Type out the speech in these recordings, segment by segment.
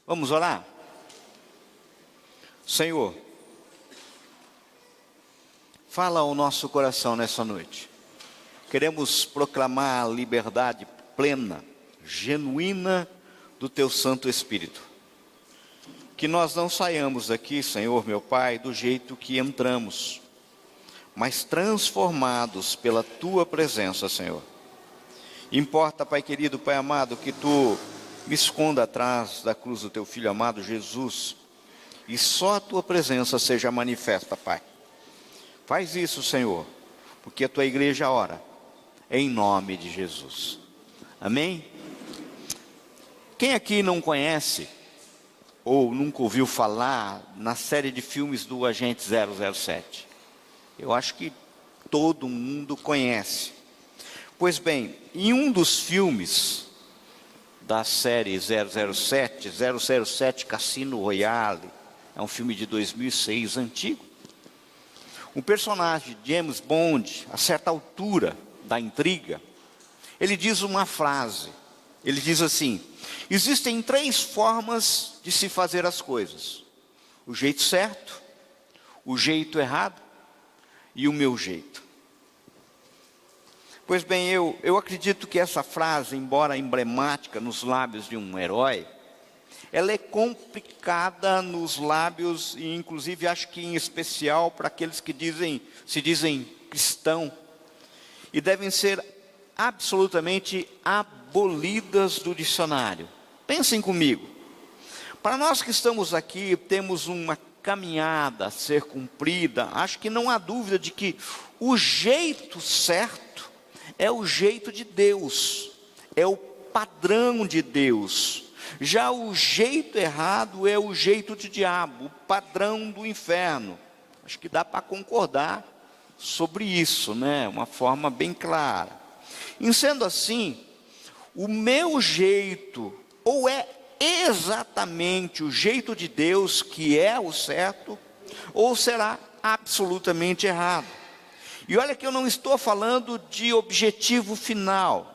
Vamos orar? Senhor, fala ao nosso coração nessa noite. Queremos proclamar a liberdade plena, genuína do Teu Santo Espírito. Que nós não saiamos daqui, Senhor, meu Pai, do jeito que entramos, mas transformados pela Tua presença, Senhor. Importa, Pai querido, Pai amado, que Tu me esconda atrás da cruz do Teu Filho amado Jesus, e só a Tua presença seja manifesta, Pai. Faz isso, Senhor, porque a Tua igreja ora, em nome de Jesus. Amém? Quem aqui não conhece, ou nunca ouviu falar, na série de filmes do Agente 007? Eu acho que todo mundo conhece. Pois bem, em um dos filmes da série 007 Cassino Royale, é um filme de 2006, antigo. O personagem James Bond, a certa altura da intriga, ele diz uma frase. Ele diz assim: existem 3 formas de se fazer as coisas: o jeito certo, o jeito errado e o meu jeito. Pois bem, eu acredito que essa frase, embora emblemática nos lábios de um herói, ela é complicada nos lábios, e inclusive acho que em especial para aqueles que se dizem cristão, e devem ser absolutamente abolidas do dicionário. Pensem comigo. Para nós que estamos aqui, temos uma caminhada a ser cumprida. Acho que não há dúvida de que o jeito certo é o jeito de Deus, é o padrão de Deus. Já o jeito errado é o jeito de diabo, o padrão do inferno. Acho que dá para concordar sobre isso, né? Uma forma bem clara. E sendo assim, o meu jeito, ou é exatamente o jeito de Deus que é o certo, ou será absolutamente errado. E olha que eu não estou falando de objetivo final,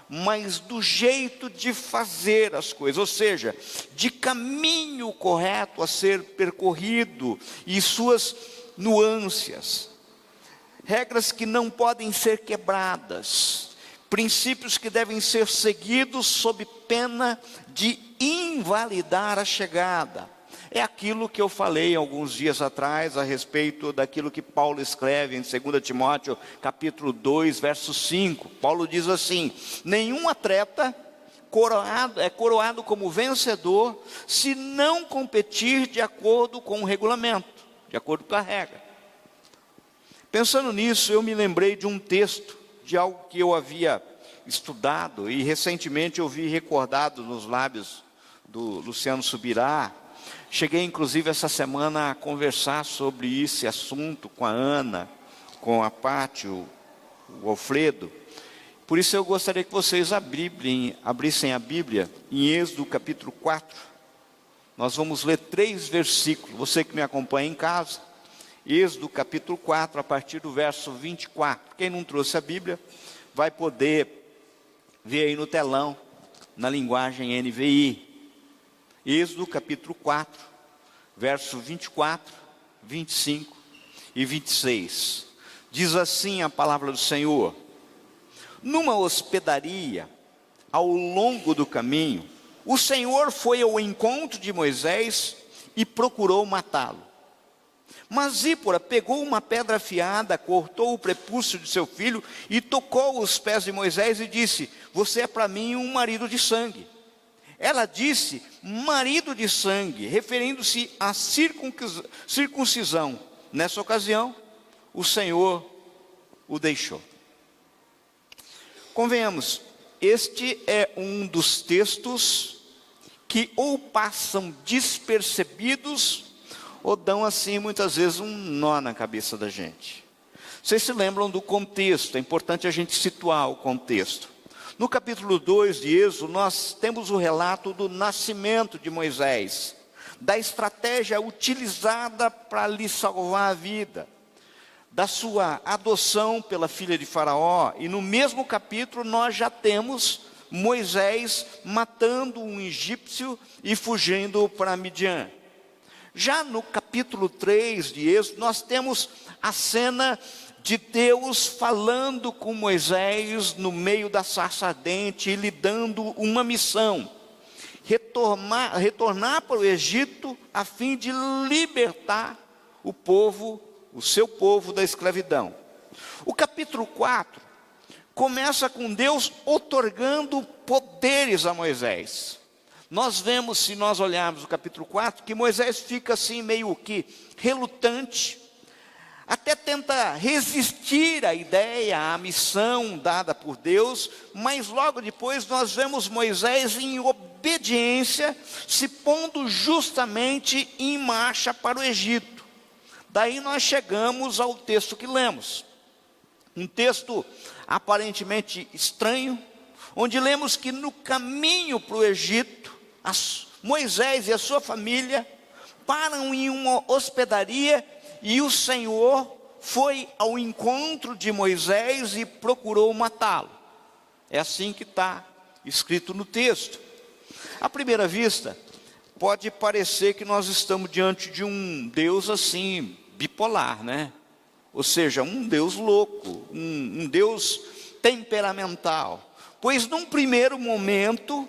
mas do jeito de fazer as coisas, ou seja, de caminho correto a ser percorrido e suas nuances, regras que não podem ser quebradas, princípios que devem ser seguidos sob pena de invalidar a chegada. É aquilo que eu falei alguns dias atrás a respeito daquilo que Paulo escreve em 2 Timóteo capítulo 2, verso 5. Paulo diz assim: nenhum atleta é coroado como vencedor se não competir de acordo com o regulamento, de acordo com a regra. Pensando nisso, eu me lembrei de um texto, de algo que eu havia estudado e recentemente eu vi recordado nos lábios do Luciano Subirá. Cheguei inclusive essa semana a conversar sobre esse assunto com a Ana, com a Pati, o Alfredo. Por isso eu gostaria que vocês abrissem a Bíblia em Êxodo capítulo 4. Nós vamos ler 3 versículos, você que me acompanha em casa. Êxodo capítulo 4, a partir do verso 24. Quem não trouxe a Bíblia, vai poder ver aí no telão, na linguagem NVI. Êxodo capítulo 4, verso 24, 25 e 26. Diz assim a palavra do Senhor: numa hospedaria, ao longo do caminho, o Senhor foi ao encontro de Moisés e procurou matá-lo. Mas Zípora pegou uma pedra afiada, cortou o prepúcio de seu filho e tocou os pés de Moisés e disse: você é para mim um marido de sangue. Ela disse marido de sangue, referindo-se à circuncisão. Nessa ocasião, o Senhor o deixou. Convenhamos, este é um dos textos que ou passam despercebidos ou dão assim muitas vezes um nó na cabeça da gente. Vocês se lembram do contexto? É importante a gente situar o contexto. No capítulo 2 de Êxodo, nós temos o relato do nascimento de Moisés, da estratégia utilizada para lhe salvar a vida, da sua adoção pela filha de Faraó, e no mesmo capítulo nós já temos Moisés matando um egípcio e fugindo para Midian. Já no capítulo 3 de Êxodo, nós temos a cena de Deus falando com Moisés no meio da sarça ardente e lhe dando uma missão: retornar para o Egito a fim de libertar o povo, o seu povo, da escravidão. O capítulo 4 começa com Deus outorgando poderes a Moisés. Nós vemos, se nós olharmos o capítulo 4, que Moisés fica assim meio que relutante, até tenta resistir à ideia, à missão dada por Deus, mas logo depois nós vemos Moisés em obediência, se pondo justamente em marcha para o Egito. Daí nós chegamos ao texto que lemos, um texto aparentemente estranho, onde lemos que no caminho para o Egito, Moisés e a sua família param em uma hospedaria, e o Senhor foi ao encontro de Moisés e procurou matá-lo. É assim que está escrito no texto. À primeira vista, pode parecer que nós estamos diante de um Deus assim, bipolar, né? Ou seja, um Deus louco, um Deus temperamental. Pois num primeiro momento,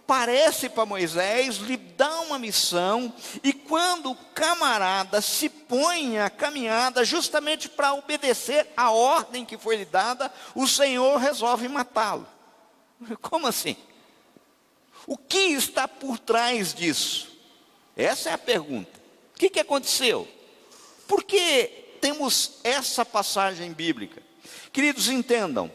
parece para Moisés, lhe dá uma missão, e quando o camarada se põe a caminhada justamente para obedecer a ordem que foi lhe dada, o Senhor resolve matá-lo. Como assim? O que está por trás disso? Essa é a pergunta. O que aconteceu? Por que temos essa passagem bíblica? Queridos, entendam,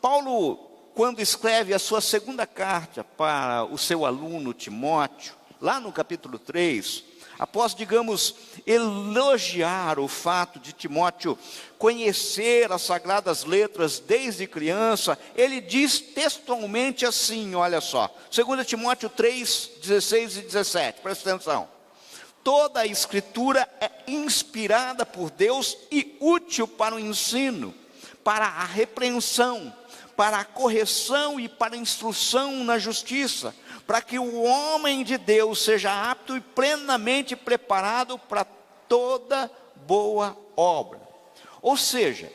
Paulo, quando escreve a sua segunda carta para o seu aluno Timóteo, lá no capítulo 3, após, digamos, elogiar o fato de Timóteo conhecer as sagradas letras desde criança, ele diz textualmente assim, olha só, 2 Timóteo 3, 16 e 17, presta atenção: toda a escritura é inspirada por Deus e útil para o ensino, para a repreensão, para a correção e para a instrução na justiça, para que o homem de Deus seja apto e plenamente preparado para toda boa obra. Ou seja,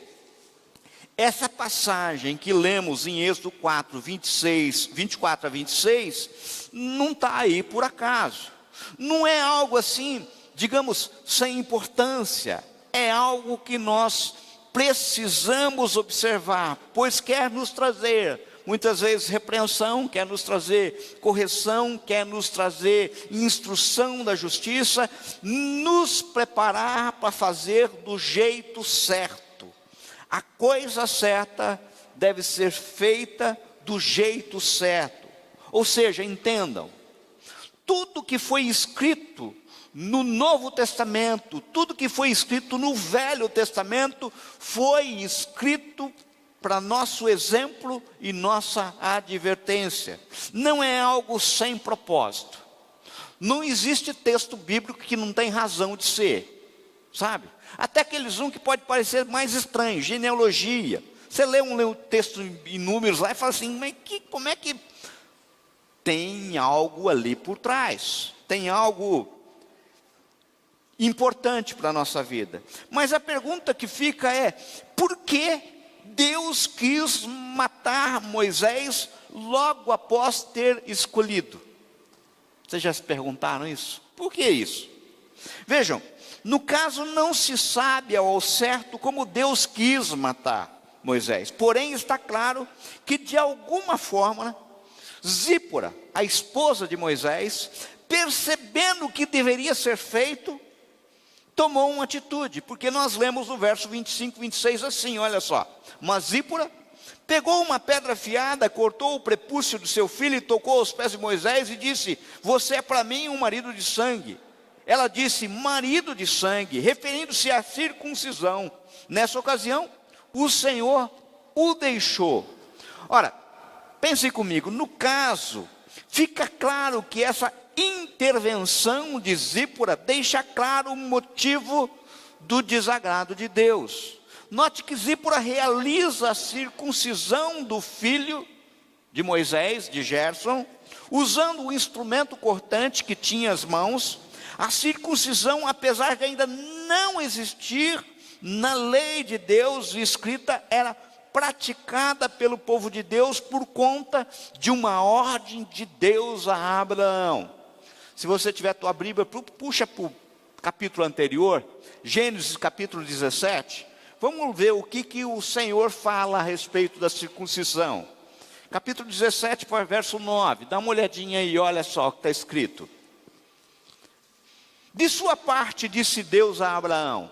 essa passagem que lemos em Êxodo 4, 24 a 26, não está aí por acaso. Não é algo assim, digamos, sem importância. É algo que nós precisamos observar, pois quer nos trazer, muitas vezes, repreensão, quer nos trazer correção, quer nos trazer instrução da justiça, nos preparar para fazer do jeito certo. A coisa certa deve ser feita do jeito certo. Ou seja, entendam, tudo que foi escrito no Novo Testamento, tudo que foi escrito no Velho Testamento, foi escrito para nosso exemplo e nossa advertência. Não é algo sem propósito. Não existe texto bíblico que não tem razão de ser, sabe? Até aqueles que pode parecer mais estranho, genealogia. Você lê um texto em Números lá e fala assim, mas como é que tem algo ali por trás? Tem algo importante para a nossa vida. Mas a pergunta que fica é, por que Deus quis matar Moisés logo após ter escolhido? Vocês já se perguntaram isso? Por que isso? Vejam, no caso não se sabe ao certo como Deus quis matar Moisés. Porém está claro que de alguma forma, Zípora, a esposa de Moisés, percebendo o que deveria ser feito, tomou uma atitude, porque nós lemos no verso 25, 26 assim, olha só: mas Zípora pegou uma pedra afiada, cortou o prepúcio do seu filho e tocou aos pés de Moisés e disse, você é para mim um marido de sangue. Ela disse, marido de sangue, referindo-se à circuncisão. Nessa ocasião, o Senhor o deixou. Ora, pense comigo, no caso, fica claro que essa intervenção de Zípora deixa claro o motivo do desagrado de Deus. Note que Zípora realiza a circuncisão do filho de Moisés, de Gerson, usando o instrumento cortante que tinha as mãos. A circuncisão, apesar de ainda não existir na lei de Deus escrita, era praticada pelo povo de Deus por conta de uma ordem de Deus a Abraão. Se você tiver a tua Bíblia, puxa para o capítulo anterior, Gênesis capítulo 17, vamos ver o que o Senhor fala a respeito da circuncisão. Capítulo 17, verso 9, dá uma olhadinha aí, olha só o que está escrito. De sua parte, disse Deus a Abraão,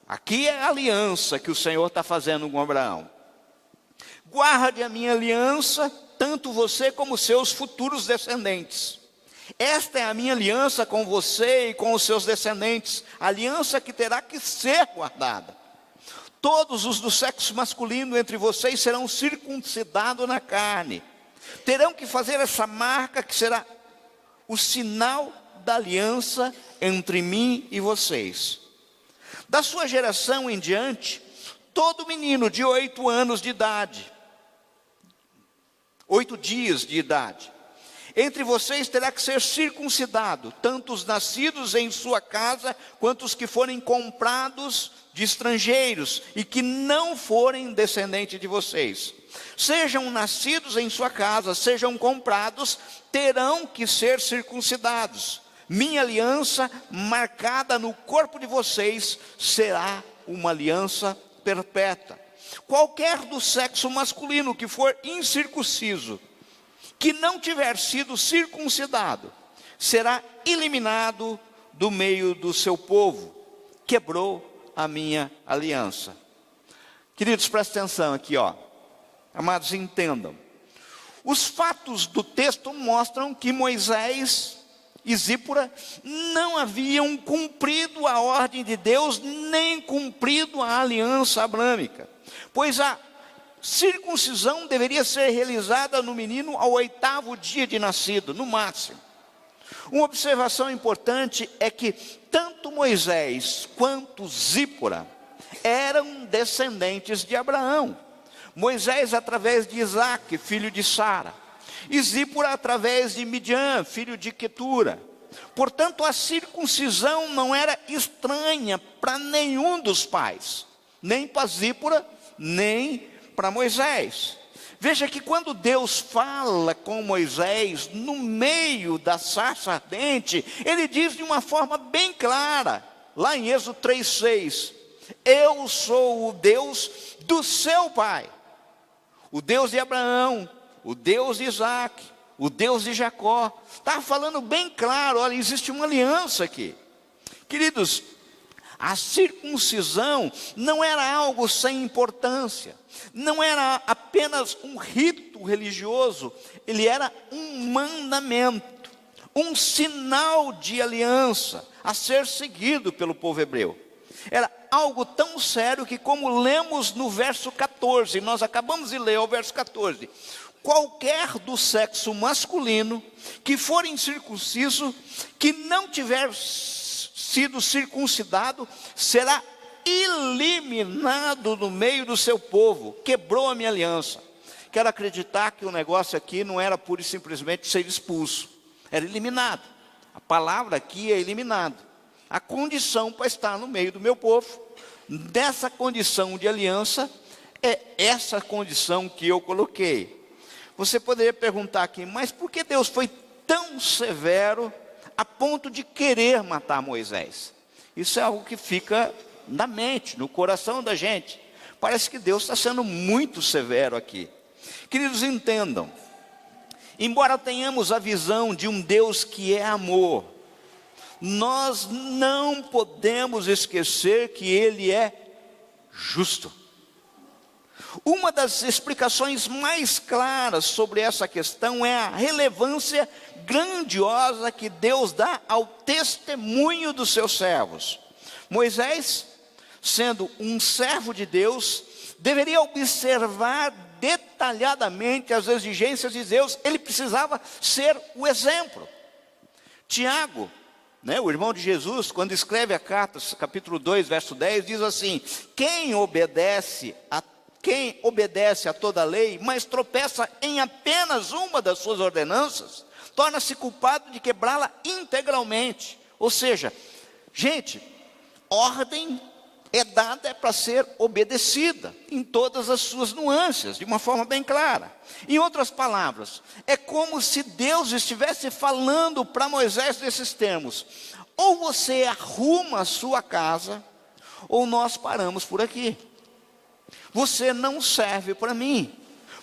aqui é a aliança que o Senhor está fazendo com Abraão. Guarde a minha aliança, tanto você como seus futuros descendentes. Esta é a minha aliança com você e com os seus descendentes, aliança que terá que ser guardada. Todos os do sexo masculino entre vocês serão circuncidados na carne. Terão que fazer essa marca que será o sinal da aliança entre mim e vocês. Da sua geração em diante, todo menino de 8 anos de idade, 8 dias de idade, entre vocês terá que ser circuncidado, tanto os nascidos em sua casa, quanto os que forem comprados de estrangeiros, e que não forem descendentes de vocês. Sejam nascidos em sua casa, sejam comprados, terão que ser circuncidados. Minha aliança, marcada no corpo de vocês, será uma aliança perpétua. Qualquer do sexo masculino que for incircunciso, que não tiver sido circuncidado, será eliminado do meio do seu povo. Quebrou a minha aliança. Queridos, prestem atenção aqui, ó. Amados, entendam. Os fatos do texto mostram que Moisés e Zípora não haviam cumprido a ordem de Deus, nem cumprido a aliança abrâmica, pois a circuncisão deveria ser realizada no menino ao 8º dia de nascido, no máximo. Uma observação importante é que tanto Moisés quanto Zípora eram descendentes de Abraão. Moisés através de Isaque, filho de Sara, e Zípora através de Midian, filho de Quetura. Portanto, a circuncisão não era estranha para nenhum dos pais, nem para Zípora, nem para Moisés. Veja que quando Deus fala com Moisés no meio da sarça ardente, ele diz de uma forma bem clara, lá em Êxodo 3:6, eu sou o Deus do seu pai, o Deus de Abraão, o Deus de Isaque, o Deus de Jacó. Estava falando bem claro, olha, existe uma aliança aqui. Queridos, a circuncisão não era algo sem importância, não era apenas um rito religioso, ele era um mandamento, um sinal de aliança a ser seguido pelo povo hebreu. Era algo tão sério que, como lemos no verso 14, nós acabamos de ler o verso 14, qualquer do sexo masculino que for incircunciso, que não tiver sido circuncidado, será eliminado do meio do seu povo. Quebrou a minha aliança. Quero acreditar que o negócio aqui não era pura e simplesmente ser expulso, era eliminado. A palavra aqui é eliminado. A condição para estar no meio do meu povo, dessa condição de aliança, é essa condição que eu coloquei. Você poderia perguntar aqui, mas por que Deus foi tão severo a ponto de querer matar Moisés? Isso é algo que fica na mente, no coração da gente. Parece que Deus está sendo muito severo aqui. Queridos, entendam, embora tenhamos a visão de um Deus que é amor, nós não podemos esquecer que Ele é justo. Uma das explicações mais claras sobre essa questão é a relevância grandiosa que Deus dá ao testemunho dos seus servos. Moisés, sendo um servo de Deus, deveria observar detalhadamente as exigências de Deus. Ele precisava ser o exemplo. Tiago, né? O irmão de Jesus, quando escreve a carta, capítulo 2, verso 10, diz assim: quem obedece a toda a lei, mas tropeça em apenas uma das suas ordenanças, torna-se culpado de quebrá-la integralmente. Ou seja, gente, ordem é dada para ser obedecida em todas as suas nuances, de uma forma bem clara. Em outras palavras, é como se Deus estivesse falando para Moisés nesses termos: ou você arruma a sua casa, ou nós paramos por aqui. Você não serve para mim,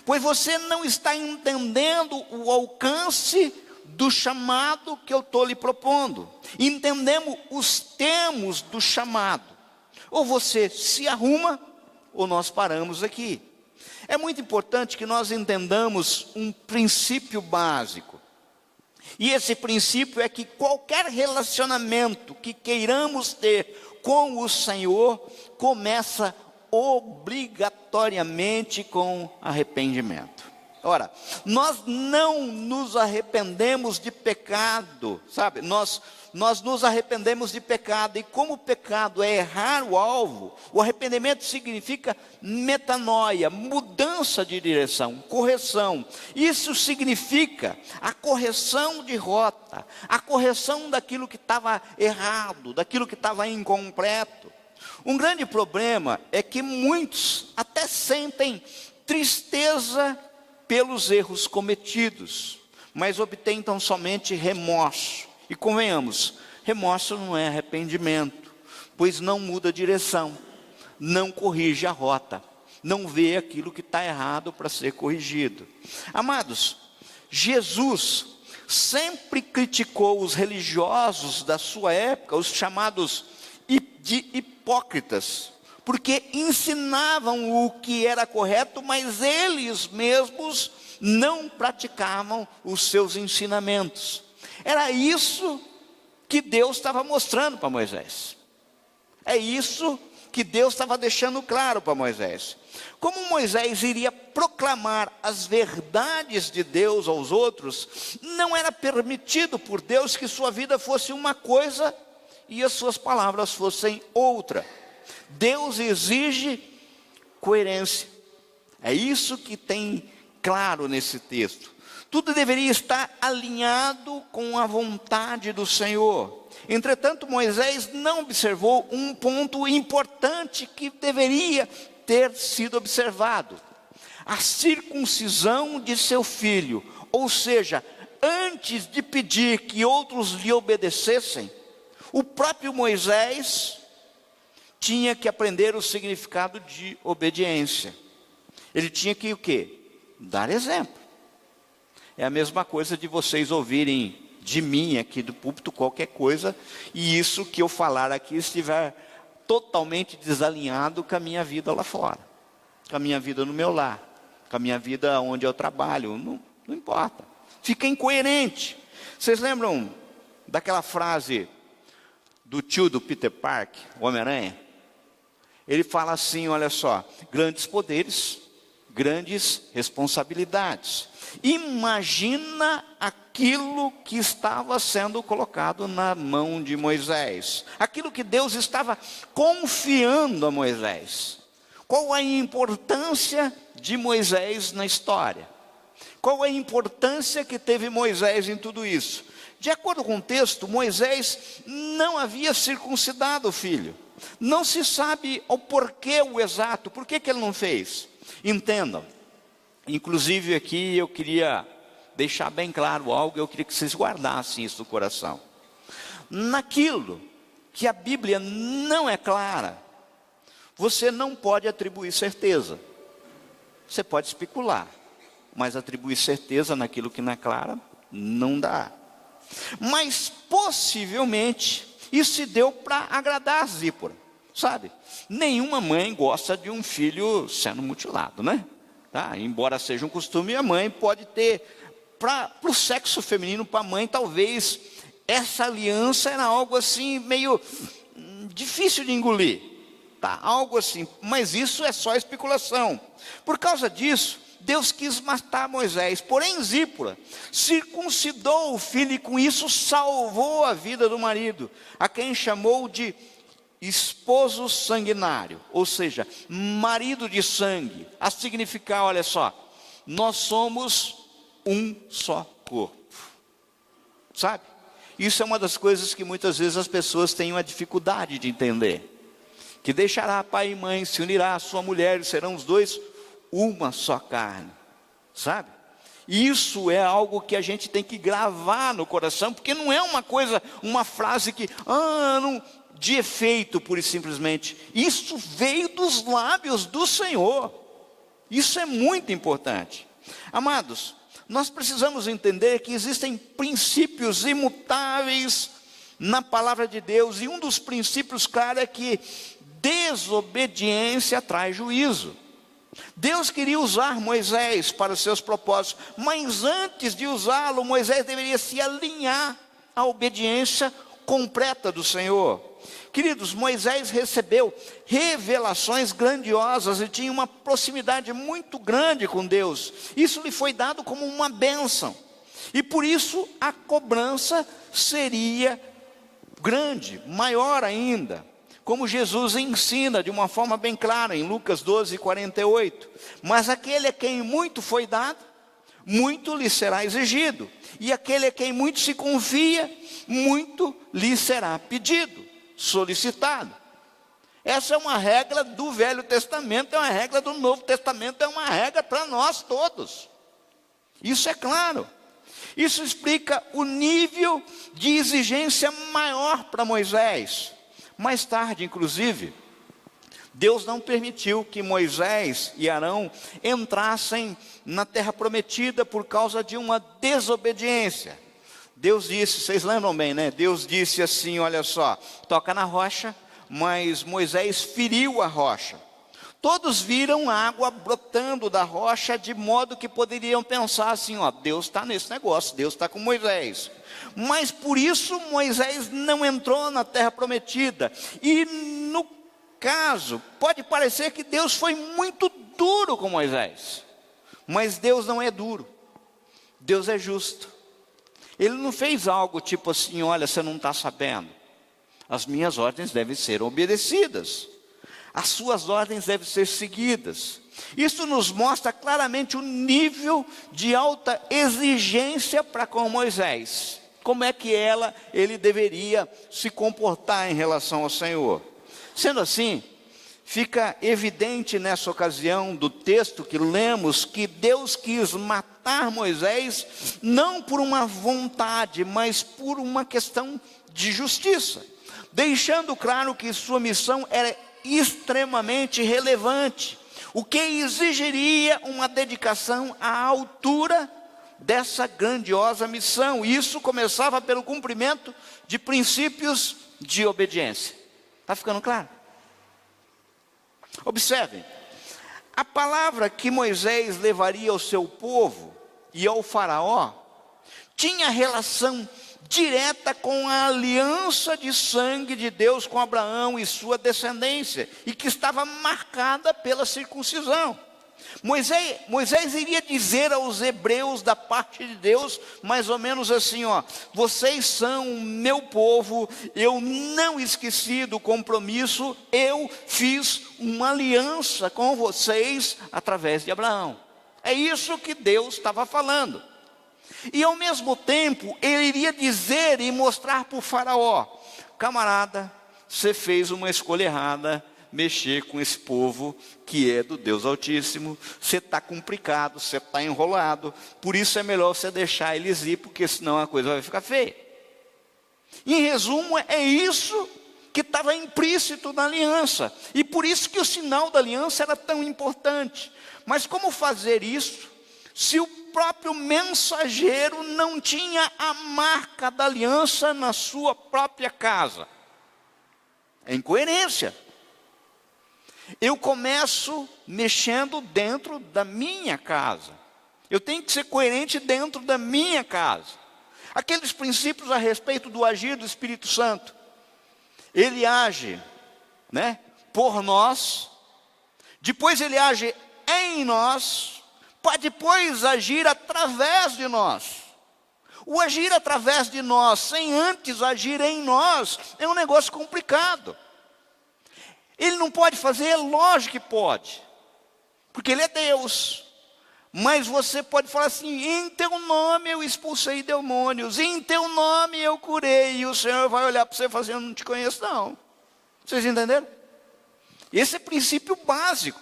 pois você não está entendendo o alcance do chamado que eu estou lhe propondo. Entendemos os termos do chamado. Ou você se arruma, ou nós paramos aqui. É muito importante que nós entendamos um princípio básico. E esse princípio é que qualquer relacionamento que queiramos ter com o Senhor começa obrigatoriamente com arrependimento. Ora, nós não nos arrependemos de pecado, sabe? Nós nos arrependemos de pecado, e como o pecado é errar o alvo, o arrependimento significa metanoia, mudança de direção, correção. Isso significa a correção de rota, a correção daquilo que estava errado, daquilo que estava incompleto. Um grande problema é que muitos até sentem tristeza pelos erros cometidos, mas obtêm tão somente remorso. E convenhamos, remorso não é arrependimento, pois não muda a direção, não corrige a rota, não vê aquilo que está errado para ser corrigido. Amados, Jesus sempre criticou os religiosos da sua época, os chamados de hipócritas, porque ensinavam o que era correto, mas eles mesmos não praticavam os seus ensinamentos. Era isso que Deus estava mostrando para Moisés. É isso que Deus estava deixando claro para Moisés. Como Moisés iria proclamar as verdades de Deus aos outros, não era permitido por Deus que sua vida fosse uma coisa e as suas palavras fossem outra. Deus exige coerência. É isso que tem claro nesse texto. Tudo deveria estar alinhado com a vontade do Senhor. Entretanto, Moisés não observou um ponto importante que deveria ter sido observado: a circuncisão de seu filho. Ou seja, antes de pedir que outros lhe obedecessem, o próprio Moisés tinha que aprender o significado de obediência. Ele tinha que o quê? Dar exemplo. É a mesma coisa de vocês ouvirem de mim aqui do púlpito qualquer coisa, e isso que eu falar aqui estiver totalmente desalinhado com a minha vida lá fora, com a minha vida no meu lar, com a minha vida onde eu trabalho, não importa. Fica incoerente. Vocês lembram daquela frase do tio do Peter Parker, o Homem-Aranha? Ele fala assim, olha só: grandes poderes, grandes responsabilidades. Imagina aquilo que estava sendo colocado na mão de Moisés, aquilo que Deus estava confiando a Moisés. Qual a importância de Moisés na história? Qual a importância que teve Moisés em tudo isso? De acordo com o texto, Moisés não havia circuncidado o filho. Não se sabe o porquê o exato, por que ele não fez. Entendam, inclusive aqui eu queria deixar bem claro algo, eu queria que vocês guardassem isso no coração. Naquilo que a Bíblia não é clara, você não pode atribuir certeza. Você pode especular, mas atribuir certeza naquilo que não é claro, não dá. Mas possivelmente isso se deu para agradar a Zípora, sabe? Nenhuma mãe gosta de um filho sendo mutilado, né? Tá? Embora seja um costume, a mãe pode ter, para o sexo feminino, para a mãe, talvez essa aliança era algo assim, meio difícil de engolir, tá? Algo assim, mas isso é só especulação. Por causa disso, Deus quis matar Moisés. Porém, Zípora circuncidou o filho e com isso salvou a vida do marido, a quem chamou de esposo sanguinário, ou seja, marido de sangue. A significar, olha só, nós somos um só corpo. Sabe? Isso é uma das coisas que muitas vezes as pessoas têm uma dificuldade de entender. Que deixará pai e mãe, se unirá à sua mulher e serão os dois uma só carne. Sabe? Isso é algo que a gente tem que gravar no coração, porque não é uma coisa, uma frase que, não, de efeito pura e simplesmente. Isso veio dos lábios do Senhor. Isso é muito importante. Amados, nós precisamos entender que existem princípios imutáveis na palavra de Deus, e um dos princípios, claro, é que desobediência traz juízo. Deus queria usar Moisés para os seus propósitos, mas antes de usá-lo, Moisés deveria se alinhar à obediência completa do Senhor. Queridos, Moisés recebeu revelações grandiosas e tinha uma proximidade muito grande com Deus. Isso lhe foi dado como uma bênção. E por isso a cobrança seria grande, maior ainda. Como Jesus ensina de uma forma bem clara em Lucas 12:48. Mas aquele a quem muito foi dado, muito lhe será exigido. E aquele a quem muito se confia, muito lhe será pedido, solicitado. Essa é uma regra do Velho Testamento, é uma regra do Novo Testamento, é uma regra para nós todos. Isso é claro. Isso explica o nível de exigência maior para Moisés. Mais tarde, inclusive, Deus não permitiu que Moisés e Arão entrassem na terra prometida por causa de uma desobediência. Deus disse, vocês lembram bem, né? Deus disse assim, olha só, toca na rocha, mas Moisés feriu a rocha. Todos viram água brotando da rocha, de modo que poderiam pensar assim, Deus está nesse negócio, Deus está com Moisés. Mas por isso Moisés não entrou na terra prometida. E no caso, pode parecer que Deus foi muito duro com Moisés. Mas Deus não é duro. Deus é justo. Ele não fez algo tipo assim, olha, você não está sabendo. As minhas ordens devem ser obedecidas. As suas ordens devem ser seguidas. Isso nos mostra claramente o nível de alta exigência para com Moisés. Como é que ele deveria se comportar em relação ao Senhor. Sendo assim, fica evidente nessa ocasião do texto que lemos que Deus quis matar Moisés não por uma vontade, mas por uma questão de justiça, deixando claro que sua missão era extremamente relevante, o que exigiria uma dedicação à altura dessa grandiosa missão. Isso começava pelo cumprimento de princípios de obediência. Está ficando claro? Observem, a palavra que Moisés levaria ao seu povo e ao faraó tinha relação direta com a aliança de sangue de Deus com Abraão e sua descendência, e que estava marcada pela circuncisão. Moisés iria dizer aos hebreus da parte de Deus, mais ou menos assim, vocês são o meu povo, eu não esqueci do compromisso, eu fiz uma aliança com vocês através de Abraão. É isso que Deus estava falando. E ao mesmo tempo, ele iria dizer e mostrar para o faraó, camarada, você fez uma escolha errada, mexer com esse povo que é do Deus Altíssimo, você está complicado, você está enrolado, por isso é melhor você deixar eles ir, porque senão a coisa vai ficar feia. Em resumo, é isso que estava implícito na aliança, e por isso que o sinal da aliança era tão importante. Mas como fazer isso, se o próprio mensageiro não tinha a marca da aliança na sua própria casa? É incoerência. Eu começo mexendo dentro da minha casa. Eu tenho que ser coerente dentro da minha casa. Aqueles princípios a respeito do agir do Espírito Santo. Ele age, por nós. Depois ele age em nós, para depois agir através de nós. O agir através de nós, sem antes agir em nós, é um negócio complicado. Ele não pode fazer, é lógico que pode, porque Ele é Deus. Mas você pode falar assim: em teu nome eu expulsei demônios, em teu nome eu curei, e o Senhor vai olhar para você e falar assim: eu não te conheço não. Vocês entenderam? Esse é o princípio básico.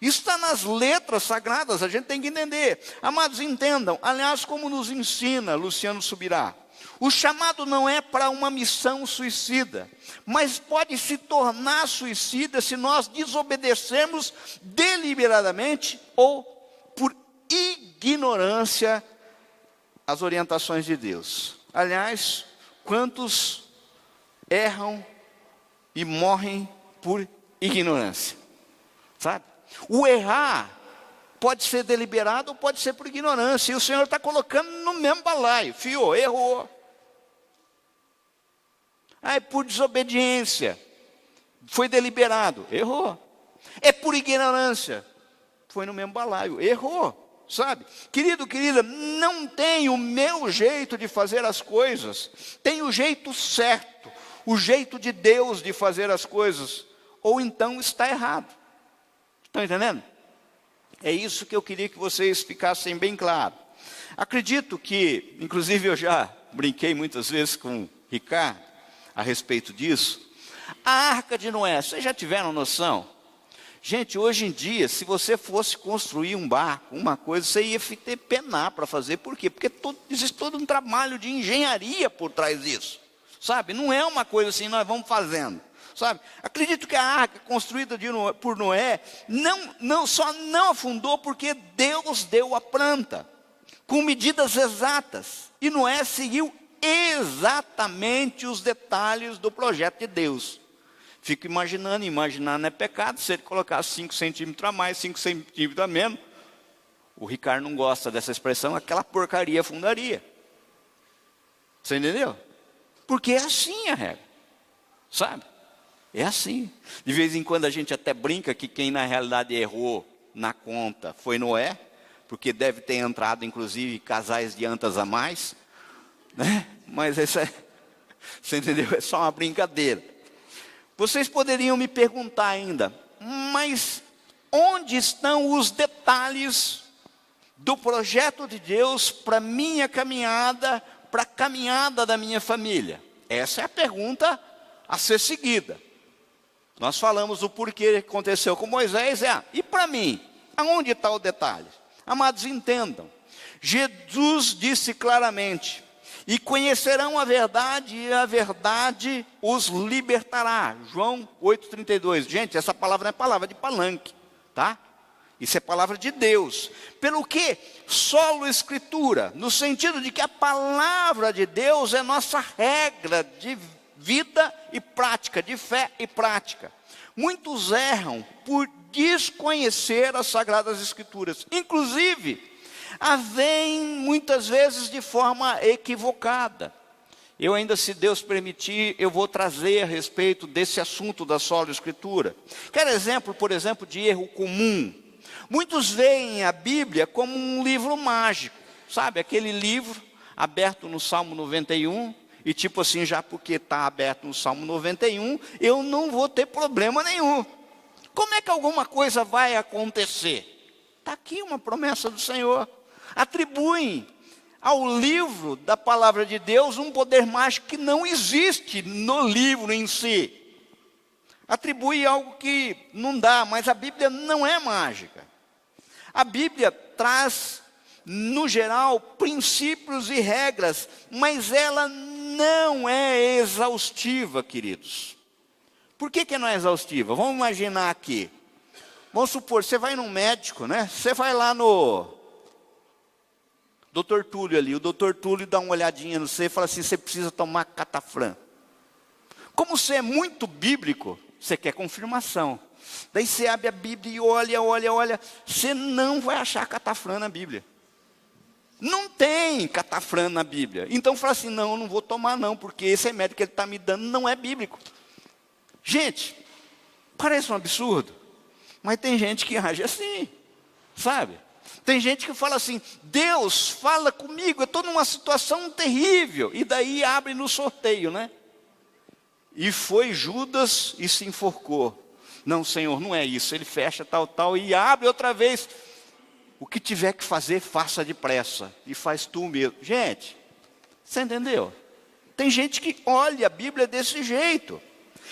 Isso está nas letras sagradas, a gente tem que entender. Amados, entendam, aliás, como nos ensina Luciano Subirá, o chamado não é para uma missão suicida, mas pode se tornar suicida se nós desobedecermos deliberadamente ou por ignorância às orientações de Deus. Aliás, quantos erram e morrem por ignorância? Sabe? O errar pode ser deliberado ou pode ser por ignorância. E o Senhor está colocando no mesmo balaio. Fiou, errou. É por desobediência. Foi deliberado. Errou. É por ignorância. Foi no mesmo balaio. Errou. Sabe? Querido, querida, não tem o meu jeito de fazer as coisas. Tem o jeito certo. O jeito de Deus de fazer as coisas. Ou então está errado. Estão entendendo? É isso que eu queria que vocês ficassem bem claro. Acredito que, inclusive eu já brinquei muitas vezes com o Ricardo a respeito disso. A Arca de Noé, vocês já tiveram noção? Gente, hoje em dia, se você fosse construir um barco, uma coisa, você ia ter penar para fazer. Por quê? Porque existe todo um trabalho de engenharia por trás disso. Sabe? Não é uma coisa assim, nós vamos fazendo. Sabe? Acredito que a arca construída por Noé só não afundou porque Deus deu a planta, com medidas exatas. E Noé seguiu exatamente os detalhes do projeto de Deus. Fico imaginando, imaginar não é pecado, se ele colocasse 5 centímetros a mais, 5 centímetros a menos. O Ricardo não gosta dessa expressão, aquela porcaria afundaria. Você entendeu? Porque é assim a regra, sabe? É assim. De vez em quando a gente até brinca que quem na realidade errou na conta foi Noé, porque deve ter entrado inclusive casais de antas a mais, né? Mas isso é, você entendeu? É só uma brincadeira. Vocês poderiam me perguntar ainda, mas onde estão os detalhes do projeto de Deus para minha caminhada, para a caminhada da minha família? Essa é a pergunta a ser seguida. Nós falamos o porquê que aconteceu com Moisés, e para mim, aonde está o detalhe? Amados, entendam, Jesus disse claramente: e conhecerão a verdade, e a verdade os libertará. João 8,32. Gente, essa palavra não é palavra de palanque, tá? Isso é palavra de Deus. Pelo que? Solo escritura, no sentido de que a palavra de Deus é nossa regra de vida e prática, de fé e prática. Muitos erram por desconhecer as Sagradas Escrituras. Inclusive, a veem muitas vezes de forma equivocada. Eu ainda, se Deus permitir, eu vou trazer a respeito desse assunto da sola escritura. Quer exemplo, por exemplo, de erro comum? Muitos veem a Bíblia como um livro mágico, sabe? Aquele livro aberto no Salmo 91, e tipo assim, já porque está aberto no Salmo 91, eu não vou ter problema nenhum. Como é que alguma coisa vai acontecer? Está aqui uma promessa do Senhor. Atribuem ao livro da palavra de Deus um poder mágico que não existe no livro em si. Atribui algo que não dá, mas a Bíblia não é mágica. A Bíblia traz, no geral, princípios e regras, mas ela não é exaustiva, queridos. Por que não é exaustiva? Vamos imaginar aqui. Vamos supor, você vai num médico, né? Você vai lá no Dr. Túlio ali, o Dr. Túlio dá uma olhadinha no você e fala assim: você precisa tomar catafrã. Como você é muito bíblico, você quer confirmação. Daí você abre a Bíblia e olha, você não vai achar catafrã na Bíblia. Não tem catafrã na Bíblia. Então fala assim: não, eu não vou tomar não, porque esse remédio que ele está me dando não é bíblico. Gente, parece um absurdo, mas tem gente que age assim, sabe? Tem gente que fala assim, Deus, fala comigo, eu estou numa situação terrível. E daí abre no sorteio, né? E foi Judas e se enforcou. Não, Senhor, não é isso. Ele fecha tal, e abre outra vez. O que tiver que fazer, faça depressa. E faz tu mesmo. Gente, você entendeu? Tem gente que olha a Bíblia desse jeito.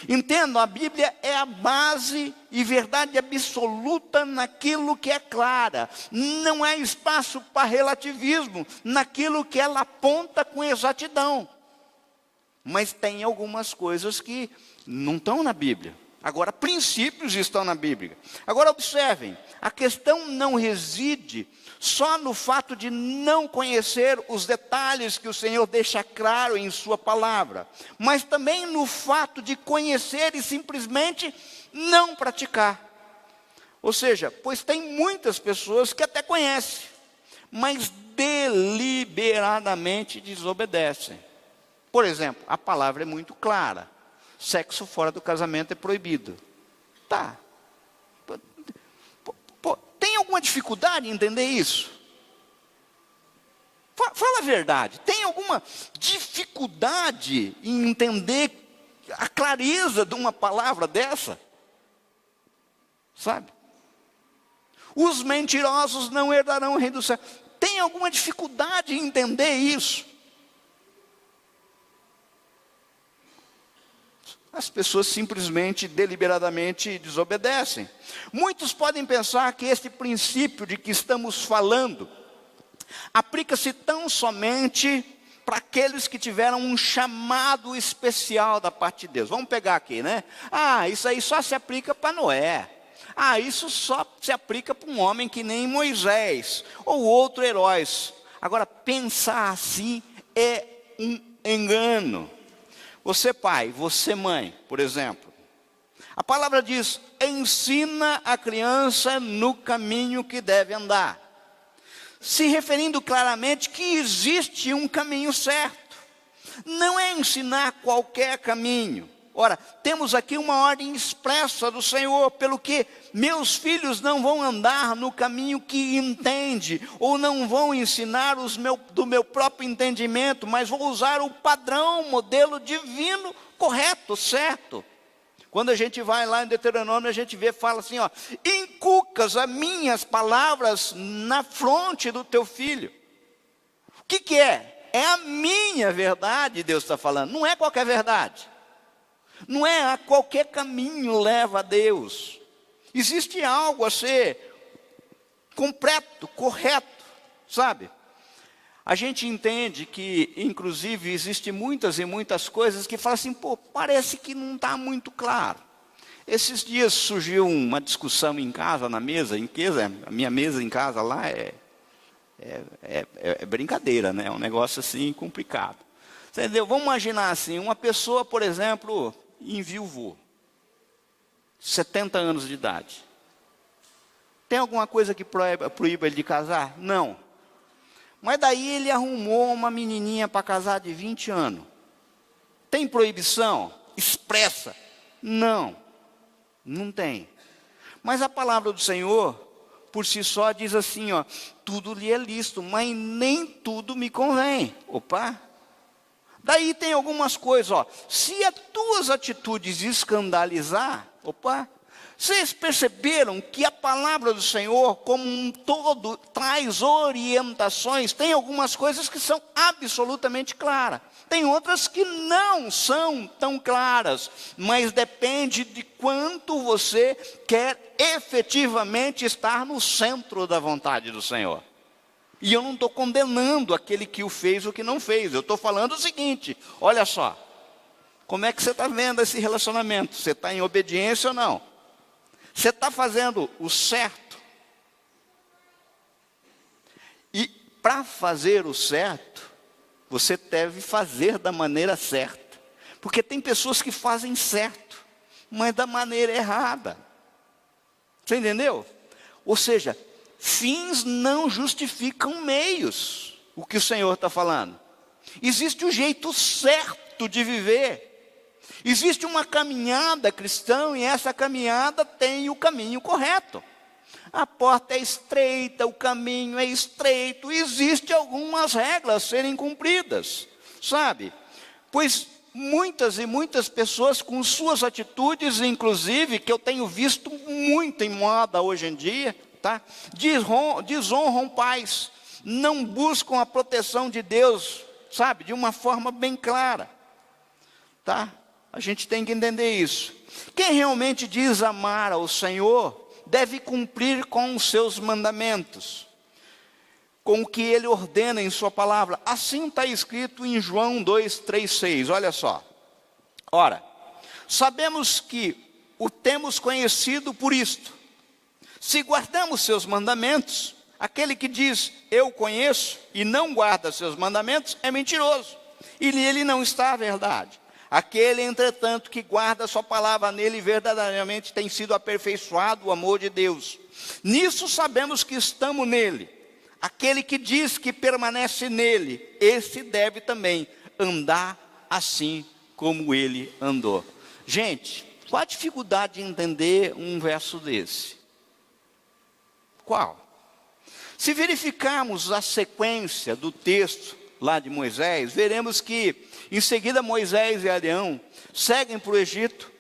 Entendam, a Bíblia é a base e verdade absoluta naquilo que é clara. Não há espaço para relativismo naquilo que ela aponta com exatidão. Mas tem algumas coisas que não estão na Bíblia. Agora, princípios estão na Bíblia. Agora, observem, a questão não reside só no fato de não conhecer os detalhes que o Senhor deixa claro em sua palavra, mas também no fato de conhecer e simplesmente não praticar. Ou seja, pois tem muitas pessoas que até conhecem, mas deliberadamente desobedecem. Por exemplo, a palavra é muito clara. Sexo fora do casamento é proibido. Tá. Tem alguma dificuldade em entender isso? Fala a verdade. Tem alguma dificuldade em entender a clareza de uma palavra dessa? Sabe? Os mentirosos não herdarão o reino do céu. Tem alguma dificuldade em entender isso? As pessoas simplesmente, deliberadamente desobedecem. Muitos podem pensar que esse princípio de que estamos falando aplica-se tão somente para aqueles que tiveram um chamado especial da parte de Deus. Vamos pegar aqui, né? Isso aí só se aplica para Noé. Isso só se aplica para um homem que nem Moisés ou outro heróis. Agora, pensar assim é um engano. Você pai, você mãe, por exemplo. A palavra diz, ensina a criança no caminho que deve andar. Se referindo claramente que existe um caminho certo. Não é ensinar qualquer caminho. Ora, temos aqui uma ordem expressa do Senhor, pelo que meus filhos não vão andar no caminho que entende, ou não vão ensinar do meu próprio entendimento, mas vou usar o padrão, modelo divino, correto, certo. Quando a gente vai lá em Deuteronômio, a gente fala assim, inculcas as minhas palavras na fronte do teu filho. O que é? É a minha verdade, Deus está falando, não é qualquer verdade. Não é a qualquer caminho leva a Deus. Existe algo a ser completo, correto, sabe? A gente entende que, inclusive, existe muitas e muitas coisas que falam assim, parece que não está muito claro. Esses dias surgiu uma discussão em casa, na mesa, a minha mesa em casa lá é brincadeira, né? É um negócio assim complicado. Entendeu? Vamos imaginar assim, uma pessoa, por exemplo, enviuvou, 70 anos de idade. Tem alguma coisa que proíba ele de casar? Não. Mas daí ele arrumou uma menininha para casar de 20 anos. Tem proibição expressa? Não, não tem. Mas a palavra do Senhor, por si só, diz assim, tudo lhe é lícito, mas nem tudo me convém. Opa! Daí tem algumas coisas, se as tuas atitudes escandalizar, vocês perceberam que a palavra do Senhor, como um todo, traz orientações, tem algumas coisas que são absolutamente claras, tem outras que não são tão claras, mas depende de quanto você quer efetivamente estar no centro da vontade do Senhor. E eu não estou condenando aquele que o fez ou que não fez. Eu estou falando o seguinte, olha só. Como é que você está vendo esse relacionamento? Você está em obediência ou não? Você está fazendo o certo? E para fazer o certo, você deve fazer da maneira certa. Porque tem pessoas que fazem certo, mas da maneira errada. Você entendeu? Ou seja, fins não justificam meios, o que o Senhor está falando. Existe o jeito certo de viver. Existe uma caminhada cristã e essa caminhada tem o caminho correto. A porta é estreita, o caminho é estreito, existem algumas regras a serem cumpridas, sabe? Pois muitas e muitas pessoas com suas atitudes, inclusive, que eu tenho visto muito em moda hoje em dia, tá? Desonram pais, não buscam a proteção de Deus, sabe? De uma forma bem clara, tá? A gente tem que entender isso. Quem realmente diz amar ao Senhor, deve cumprir com os seus mandamentos, com o que Ele ordena em sua palavra. Assim está escrito em João 2, 3, 6, olha só. Ora, sabemos que o temos conhecido por isto. Se guardamos seus mandamentos, aquele que diz, eu conheço, e não guarda seus mandamentos, é mentiroso, e nele não está a verdade. Aquele, entretanto, que guarda a sua palavra, nele verdadeiramente tem sido aperfeiçoado o amor de Deus. Nisso sabemos que estamos nele. Aquele que diz que permanece nele, esse deve também andar assim como ele andou. Gente, qual a dificuldade de entender um verso desse? Qual? Se verificarmos a sequência do texto lá de Moisés, veremos que em seguida Moisés e Arão seguem para o Egito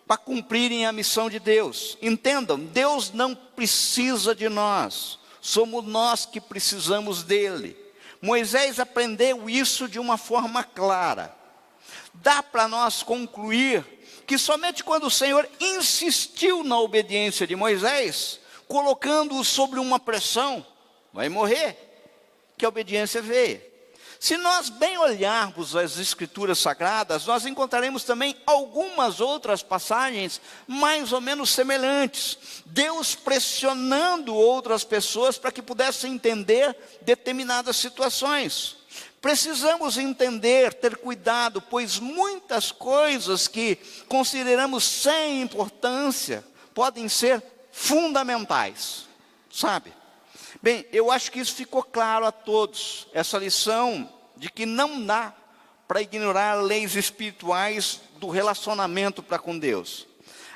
para cumprirem a missão de Deus. Entendam, Deus não precisa de nós, somos nós que precisamos dele. Moisés aprendeu isso de uma forma clara. Dá para nós concluir que somente quando o Senhor insistiu na obediência de Moisés, colocando-o sobre uma pressão, vai morrer, que a obediência veio. Se nós bem olharmos as Escrituras Sagradas, nós encontraremos também algumas outras passagens mais ou menos semelhantes. Deus pressionando outras pessoas para que pudessem entender determinadas situações. Precisamos entender, ter cuidado, pois muitas coisas que consideramos sem importância podem ser fundamentais, sabe? Bem, eu acho que isso ficou claro a todos, essa lição de que não dá para ignorar leis espirituais do relacionamento para com Deus.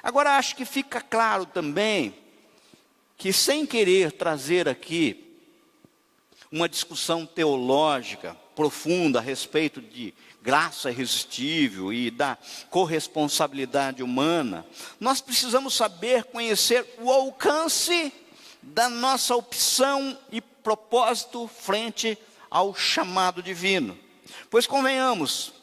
Agora, acho que fica claro também que, sem querer trazer aqui uma discussão teológica profunda a respeito de graça irresistível e da corresponsabilidade humana, nós precisamos saber conhecer o alcance da nossa opção e propósito frente ao chamado divino. Pois convenhamos,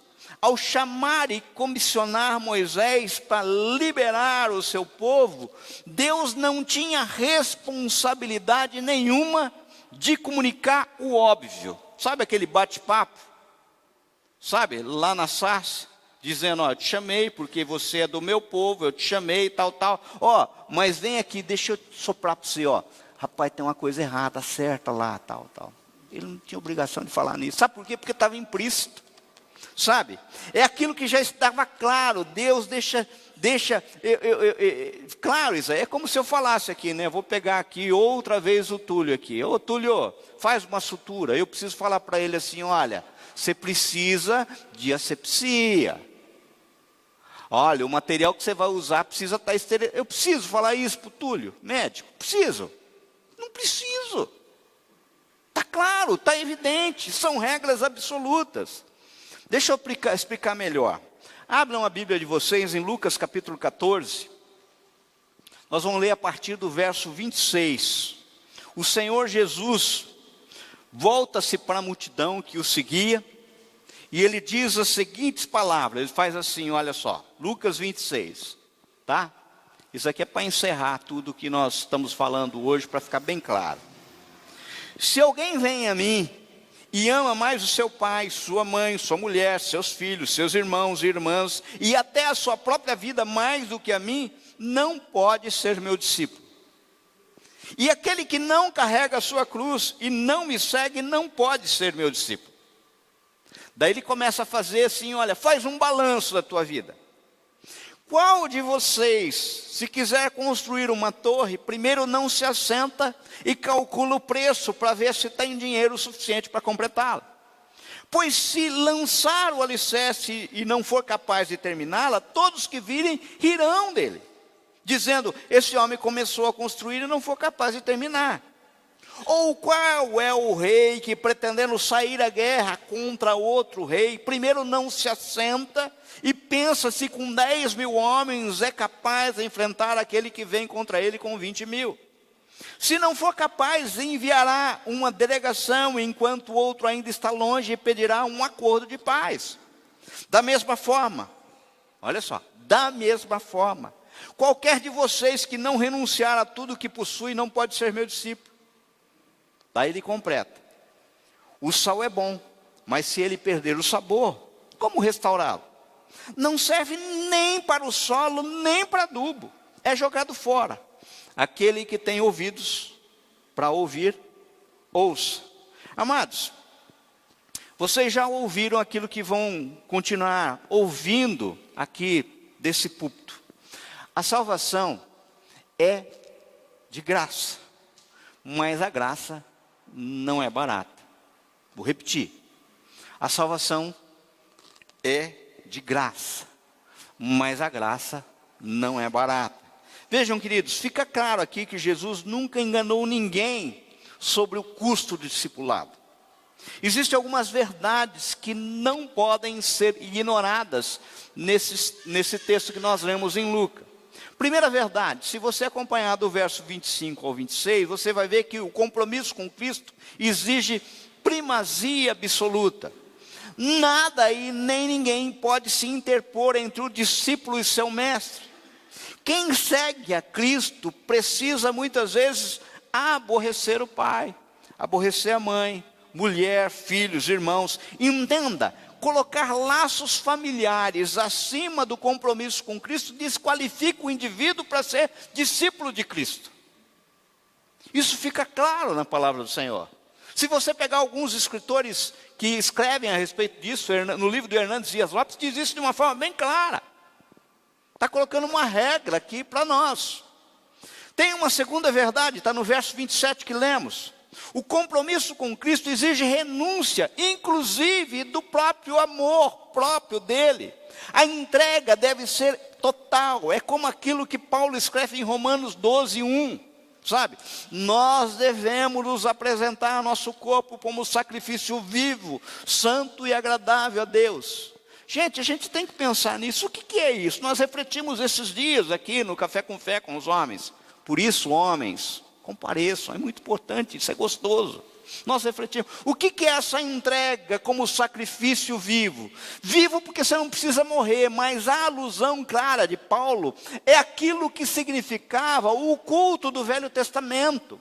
ao chamar e comissionar Moisés para liberar o seu povo, Deus não tinha responsabilidade nenhuma de comunicar o óbvio. Sabe aquele bate-papo? Sabe, lá na sarça, dizendo, ó, te chamei porque você é do meu povo, eu te chamei, tal, tal. Ó, mas vem aqui, deixa eu soprar para você, ó. Rapaz, tem uma coisa errada, acerta lá, tal, tal. Ele não tinha obrigação de falar nisso. Sabe por quê? Porque estava implícito. Sabe? É aquilo que já estava claro. Deus deixa claro isso aí. É como se eu falasse aqui, né? Eu vou pegar aqui outra vez o Túlio aqui. Ô Túlio, faz uma sutura. Eu preciso falar para ele assim, olha, você precisa de asepsia. Olha, o material que você vai usar precisa estar esterilizado. Eu preciso falar isso para o Túlio, médico? Preciso? Não preciso. Está claro, está evidente, são regras absolutas. Deixa eu explicar melhor. Abram a Bíblia de vocês em Lucas capítulo 14. Nós vamos ler a partir do verso 26. O Senhor Jesus volta-se para a multidão que o seguia, e ele diz as seguintes palavras, ele faz assim, olha só, Lucas 26, tá? Isso aqui é para encerrar tudo que nós estamos falando hoje, para ficar bem claro. Se alguém vem a mim e ama mais o seu pai, sua mãe, sua mulher, seus filhos, seus irmãos e irmãs, e até a sua própria vida mais do que a mim, não pode ser meu discípulo. E aquele que não carrega a sua cruz e não me segue, não pode ser meu discípulo. Daí ele começa a fazer assim, olha, faz um balanço da tua vida. Qual de vocês, se quiser construir uma torre, primeiro não se assenta e calcula o preço para ver se tem dinheiro suficiente para completá-la? Pois se lançar o alicerce e não for capaz de terminá-la, todos que virem rirão dele. dizendo: esse homem começou a construir e não foi capaz de terminar. Ou qual é o rei que, pretendendo sair à guerra contra outro rei, primeiro não se assenta e pensa se com 10.000 homens é capaz de enfrentar aquele que vem contra ele com 20.000? Se não for capaz, enviará uma delegação enquanto o outro ainda está longe e pedirá um acordo de paz. Da mesma forma, olha só, da mesma forma, qualquer de vocês que não renunciar a tudo que possui não pode ser meu discípulo. Daí ele completa: o sal é bom, mas se ele perder o sabor, como restaurá-lo? Não serve nem para o solo, nem para adubo, é jogado fora. Aquele que tem ouvidos para ouvir, ouça. Amados, vocês já ouviram aquilo que vão continuar ouvindo aqui desse púlpito. A salvação é de graça, mas a graça não é barata. Vou repetir: a salvação é de graça, mas a graça não é barata. Vejam, queridos, fica claro aqui que Jesus nunca enganou ninguém sobre o custo do discipulado. Existem algumas verdades que não podem ser ignoradas nesse texto que nós lemos em Lucas. Primeira verdade: se você acompanhar do verso 25 ao 26, você vai ver que o compromisso com Cristo exige primazia absoluta. Nada e nem ninguém pode se interpor entre o discípulo e seu mestre. Quem segue a Cristo precisa muitas vezes aborrecer o pai, aborrecer a mãe, mulher, filhos, irmãos. Entenda, colocar laços familiares acima do compromisso com Cristo desqualifica o indivíduo para ser discípulo de Cristo. Isso fica claro na palavra do Senhor. Se você pegar alguns escritores que escrevem a respeito disso, no livro do Hernandes Dias Lopes, diz isso de uma forma bem clara. Está colocando uma regra aqui para nós. Tem uma segunda verdade, está no verso 27 que lemos. O compromisso com Cristo exige renúncia, inclusive do próprio amor próprio dele. A entrega deve ser total. É como aquilo que Paulo escreve em Romanos 12:1. Sabe? Nós devemos nos apresentar nosso corpo como sacrifício vivo, santo e agradável a Deus. Gente, a gente tem que pensar nisso. O que é isso? Nós refletimos esses dias aqui no Café com Fé com os homens. Por isso, homens, compareçam, é muito importante, isso é gostoso. Nós refletimos, o que é essa entrega como sacrifício vivo? Vivo porque você não precisa morrer, mas a alusão clara de Paulo é aquilo que significava o culto do Velho Testamento,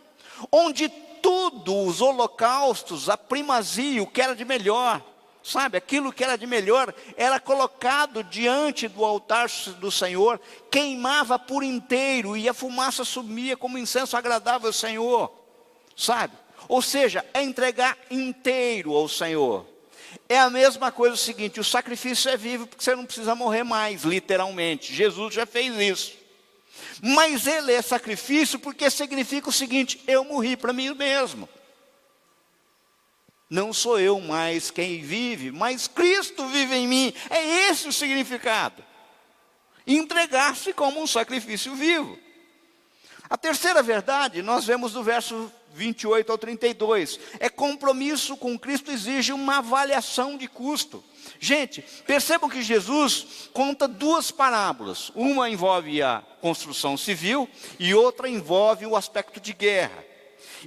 onde tudo, os holocaustos, a primazia, o que era de melhor, sabe, aquilo que era de melhor era colocado diante do altar do Senhor, queimava por inteiro e a fumaça subia como incenso agradável ao Senhor, sabe? Ou seja, é entregar inteiro ao Senhor. É a mesma coisa o seguinte: o sacrifício é vivo porque você não precisa morrer mais, literalmente. Jesus já fez isso. Mas ele é sacrifício porque significa o seguinte: eu morri para mim mesmo. Não sou eu mais quem vive, mas Cristo vive em mim. É esse o significado. Entregar-se como um sacrifício vivo. A terceira verdade, nós vemos do verso 28 ao 32. É compromisso com Cristo exige uma avaliação de custo. Gente, percebam que Jesus conta duas parábolas. Uma envolve a construção civil e outra envolve o aspecto de guerra.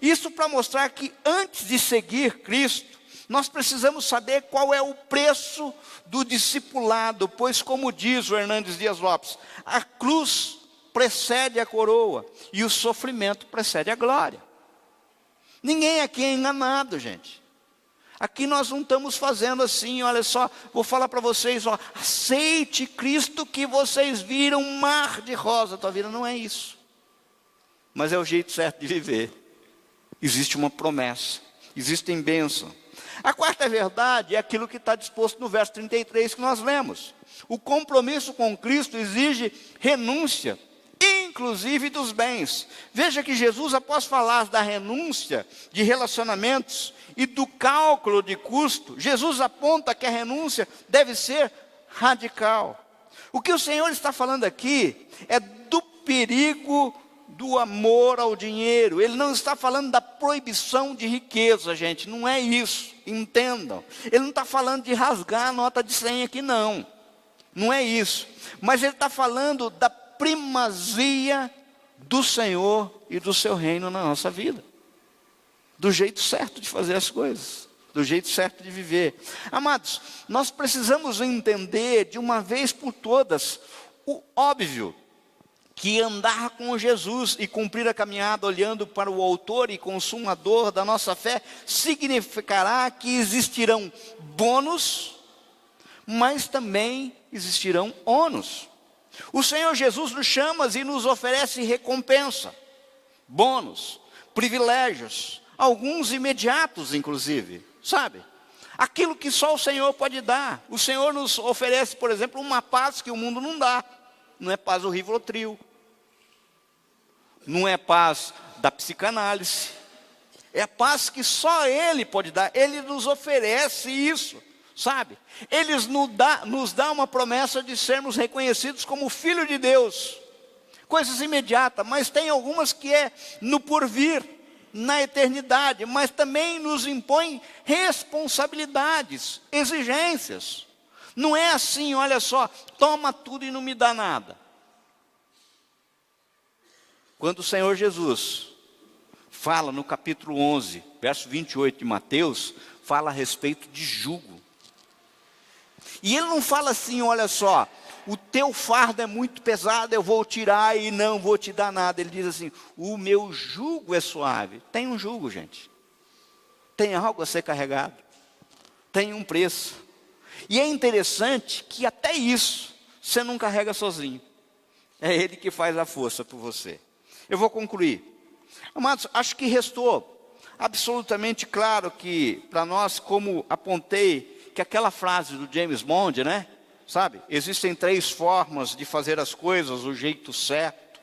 Isso para mostrar que antes de seguir Cristo, nós precisamos saber qual é o preço do discipulado, pois como diz o Hernandes Dias Lopes, a cruz precede a coroa e o sofrimento precede a glória. Ninguém aqui é enganado, gente. Aqui nós não estamos fazendo assim, olha só, vou falar para vocês, ó, aceite Cristo que vocês viram um mar de rosa. A tua vida não é isso. Mas é o jeito certo de viver. Existe uma promessa, existem bênçãos. A quarta verdade é aquilo que está disposto no verso 33 que nós lemos. O compromisso com Cristo exige renúncia, inclusive dos bens. Veja que Jesus, após falar da renúncia de relacionamentos e do cálculo de custo, Jesus aponta que a renúncia deve ser radical. O que o Senhor está falando aqui é do perigo do amor ao dinheiro. Ele não está falando da proibição de riqueza, gente, não é isso, entendam. Ele não está falando de rasgar a nota de 100 aqui, não. Não é isso. Mas ele está falando da primazia do Senhor e do seu reino na nossa vida. Do jeito certo de fazer as coisas. Do jeito certo de viver. Amados, nós precisamos entender de uma vez por todas o óbvio, que andar com Jesus e cumprir a caminhada olhando para o autor e consumador da nossa fé significará que existirão bônus, mas também existirão ônus. O Senhor Jesus nos chama e nos oferece recompensa, bônus, privilégios, alguns imediatos inclusive, sabe? Aquilo que só o Senhor pode dar. O Senhor nos oferece, por exemplo, uma paz que o mundo não dá. Não é paz do Rivotril, não é paz da psicanálise, é a paz que só Ele pode dar. Ele nos oferece isso, sabe? Ele nos dá uma promessa de sermos reconhecidos como Filho de Deus, coisas imediatas, mas tem algumas que é no porvir, na eternidade, mas também nos impõe responsabilidades, exigências. Não é assim, olha só, toma tudo e não me dá nada. Quando o Senhor Jesus fala no capítulo 11, verso 28 de Mateus, fala a respeito de jugo. E ele não fala assim, olha só, o teu fardo é muito pesado, eu vou tirar e não vou te dar nada. Ele diz assim, o meu jugo é suave. Tem um jugo, gente. Tem algo a ser carregado. Tem um preço. E é interessante que até isso você não carrega sozinho. É Ele que faz a força por você. Eu vou concluir. Amados, acho que restou absolutamente claro que, para nós, como apontei, que aquela frase do James Bond, né? Sabe? Existem 3 formas de fazer as coisas, o jeito certo,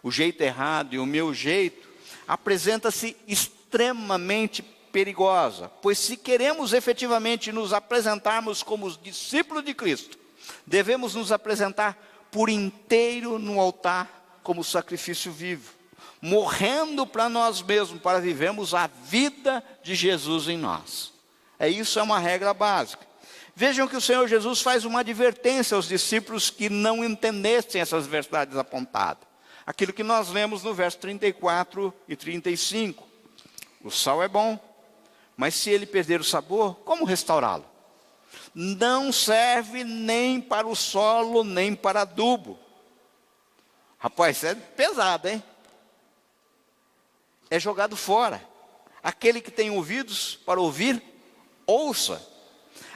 o jeito errado e o meu jeito, apresenta-se extremamente perigosa, pois se queremos efetivamente nos apresentarmos como os discípulos de Cristo, devemos nos apresentar por inteiro no altar como sacrifício vivo, morrendo para nós mesmos, para vivermos a vida de Jesus em nós. Isso é uma regra básica. Vejam que o Senhor Jesus faz uma advertência aos discípulos que não entendessem essas verdades apontadas. Aquilo que nós lemos no verso 34 e 35. O sal é bom, mas se ele perder o sabor, como restaurá-lo? Não serve nem para o solo, nem para adubo. Rapaz, isso é pesado, hein? É jogado fora. Aquele que tem ouvidos para ouvir, ouça.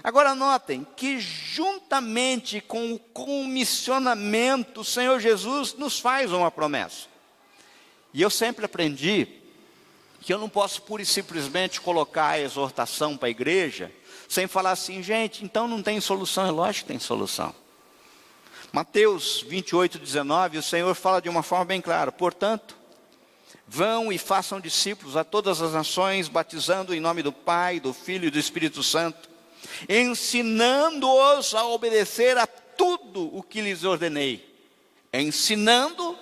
Agora notem que juntamente com o comissionamento, o Senhor Jesus nos faz uma promessa. E eu sempre aprendi que eu não posso pura e simplesmente colocar a exortação para a igreja, sem falar assim, gente, então não tem solução. É lógico que tem solução. Mateus 28, 19, o Senhor fala de uma forma bem clara, portanto, vão e façam discípulos a todas as nações, batizando em nome do Pai, do Filho e do Espírito Santo, ensinando-os a obedecer a tudo o que lhes ordenei. Ensinando,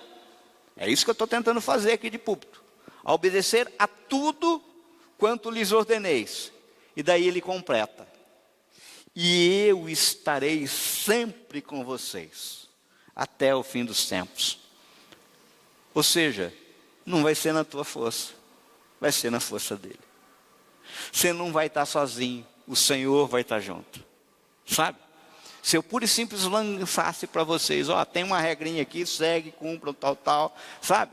é isso que eu estou tentando fazer aqui de púlpito, a obedecer a tudo quanto lhes ordeneis. E daí ele completa, e eu estarei sempre com vocês, até o fim dos tempos. Ou seja, não vai ser na tua força, vai ser na força dele. Você não vai estar sozinho, o Senhor vai estar junto, sabe? Se eu pura e simples lançasse para vocês, tem uma regrinha aqui, segue, cumpra, tal, sabe?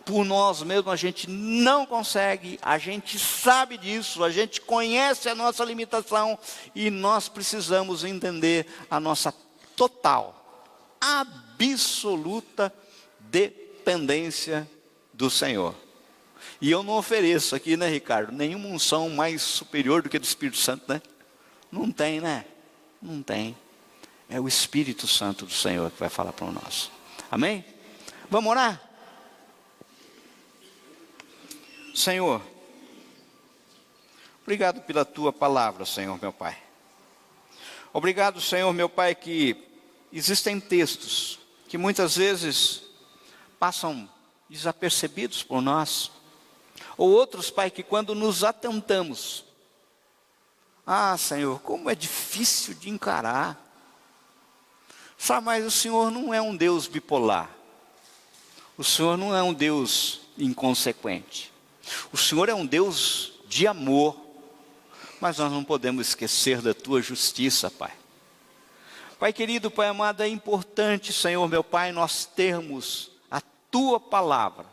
Por nós mesmos a gente não consegue, a gente sabe disso, a gente conhece a nossa limitação e nós precisamos entender a nossa total, absoluta dependência do Senhor. E eu não ofereço aqui, né, Ricardo, nenhuma unção mais superior do que a do Espírito Santo, né? Não tem, né? Não tem. É o Espírito Santo do Senhor que vai falar para nós. Amém? Vamos orar? Senhor, obrigado pela tua palavra, Senhor, meu Pai. Obrigado, Senhor, meu Pai, que existem textos que muitas vezes passam desapercebidos por nós. Ou outros, Pai, que quando nos atentamos, Senhor, como é difícil de encarar. Sabe, mas o Senhor não é um Deus bipolar. O Senhor não é um Deus inconsequente. O Senhor é um Deus de amor. Mas nós não podemos esquecer da Tua justiça, Pai. Pai querido, Pai amado, é importante, Senhor meu Pai, nós termos a Tua palavra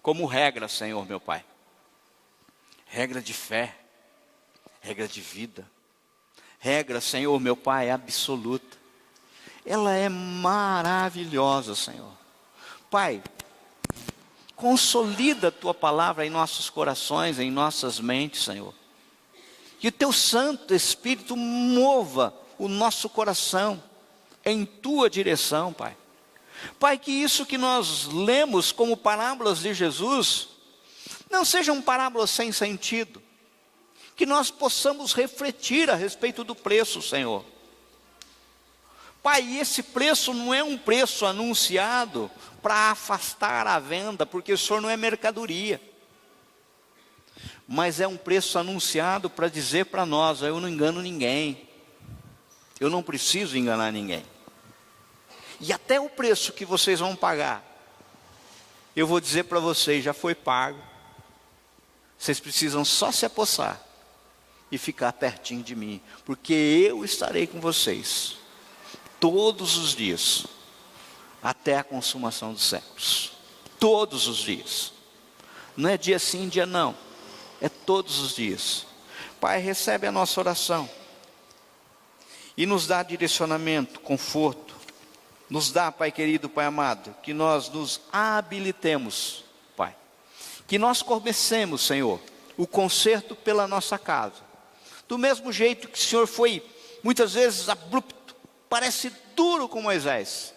como regra, Senhor meu Pai. Regra de fé, regra de vida, regra, Senhor meu Pai, absoluta. Ela é maravilhosa, Senhor. Pai, consolida a Tua palavra em nossos corações, em nossas mentes, Senhor. Que o Teu Santo Espírito mova o nosso coração em Tua direção, Pai. Pai, que isso que nós lemos como parábolas de Jesus, não sejam parábolas sem sentido. Que nós possamos refletir a respeito do preço, Senhor. Pai, esse preço não é um preço anunciado para afastar a venda, porque o Senhor não é mercadoria. Mas é um preço anunciado para dizer para nós, eu não engano ninguém. Eu não preciso enganar ninguém. E até o preço que vocês vão pagar, eu vou dizer para vocês, já foi pago. Vocês precisam só se apossar e ficar pertinho de mim, porque eu estarei com vocês todos os dias, até a consumação dos séculos. Todos os dias. Não é dia sim, dia não. É todos os dias. Pai, recebe a nossa oração. E nos dá direcionamento, conforto. Nos dá, Pai querido, Pai amado, que nós nos habilitemos, Pai. Que nós comecemos, Senhor, o conserto pela nossa casa. Do mesmo jeito que o Senhor foi, muitas vezes, abrupto, parece duro com Moisés.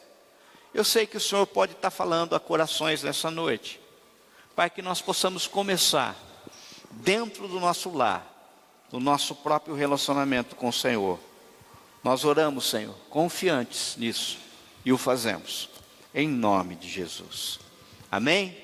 Eu sei que o Senhor pode estar falando a corações nessa noite. Pai, que nós possamos começar dentro do nosso lar, do nosso próprio relacionamento com o Senhor. Nós oramos, Senhor, confiantes nisso, e o fazemos, em nome de Jesus. Amém?